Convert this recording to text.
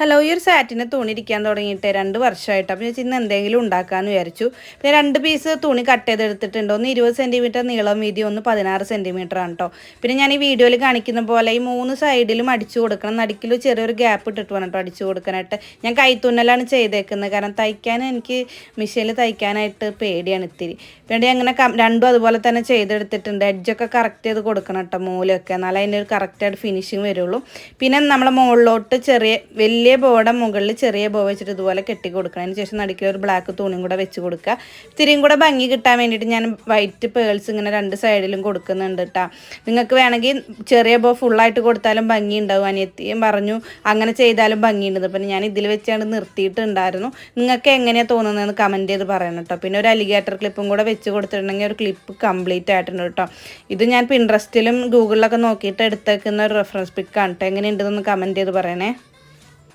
Hello, ഈ ഒരു സാറ്റിന് തുണി ഇരിക്കാൻ തുടങ്ങിയിട്ട് 2 വർഷമായിട്ട്. അപ്പോൾ ഞാൻ ഇന്ന് എന്തെങ്കിലും ഉണ്ടാക്കാമെന്ന് വിചാരിച്ചു. പിന്നെ 2 പീസ് തുണി കട്ട് ചെയ്തെടുത്തിട്ടുണ്ട്. ഒന്ന് 20 സെൻറ്റിമീറ്റർ നീളം വീതി, ഒന്ന് 16 സെൻറ്റിമീറ്റർ ആണ് കേട്ടോ. പിന്നെ ഞാൻ ഈ വീഡിയോയിൽ കാണിക്കുന്ന പോലെ ഈ 3 സൈഡിലും അടിച്ചു കൊടുക്കണം. നടുക്കിൽ ചെറിയൊരു ഗ്യാപ്പ് ഇട്ടിട്ട് വേണം കേട്ടോ അടിച്ചു കൊടുക്കാനായിട്ട്. ഞാൻ കൈത്തുന്നലാണ് ചെയ്തേക്കുന്നത്, കാരണം തയ്ക്കാൻ എനിക്ക് മെഷീനിൽ തയ്ക്കാനായിട്ട് പേടിയാണ് ഇത്തിരി. പിന്നെ അങ്ങനെ രണ്ടും അതുപോലെ തന്നെ ചെയ്തെടുത്തിട്ടുണ്ട്. എഡ്ജൊക്കെ കറക്റ്റ് ചെയ്ത് കൊടുക്കണം കേട്ടോ, മൂലമൊക്കെ, എന്നാലും അതിൻ്റെ ഒരു കറക്റ്റായിട്ട് ഫിനിഷിങ് വരുള്ളൂ. പിന്നെ നമ്മളെ മുകളിലോട്ട് വലിയ ബോയുടെ മുകളിൽ ചെറിയ ബോ വെച്ചിട്ട് ഇതുപോലെ കെട്ടി കൊടുക്കണം. അതിന് ശേഷം നടുക്കിൽ ഒരു ബ്ലാക്ക് തുണിയും കൂടെ വെച്ച് കൊടുക്കുക. ഇത്തിരിയും കൂടെ ഭംഗി കിട്ടാൻ വേണ്ടിയിട്ട് ഞാൻ വൈറ്റ് പേൾസ് ഇങ്ങനെ 2 സൈഡിലും കൊടുക്കുന്നുണ്ട് കേട്ടോ. നിങ്ങൾക്ക് വേണമെങ്കിൽ ചെറിയ ബോ ഫുള്ളായിട്ട് കൊടുത്താലും ഭംഗി ഉണ്ടാവും. അനിയത്തിയും പറഞ്ഞു അങ്ങനെ ചെയ്താലും ഭംഗിയുണ്ട്. അപ്പം ഞാൻ ഇതിൽ വെച്ചാണ് നിർത്തിയിട്ടുണ്ടായിരുന്നു. നിങ്ങൾക്ക് എങ്ങനെയാണ് തോന്നുന്നതെന്ന് കമൻറ്റ് ചെയ്ത് പറയണം കേട്ടോ. പിന്നെ ഒരു അലിഗേറ്റർ ക്ലിപ്പും കൂടെ വെച്ച് കൊടുത്തിട്ടുണ്ടെങ്കിൽ ഒരു ക്ലിപ്പ് കംപ്ലീറ്റ് ആയിട്ടുണ്ട് കേട്ടോ. ഇത് ഞാൻ പിൻട്രസ്റ്റിലും ഗൂഗിളിലൊക്കെ നോക്കിയിട്ട് എടുത്തേക്കുന്ന ഒരു റെഫറൻസ് പിക്കാണ് കേട്ടോ. എങ്ങനെയുണ്ടെന്ന് കമൻറ്റ് ചെയ്ത് പറയണേ.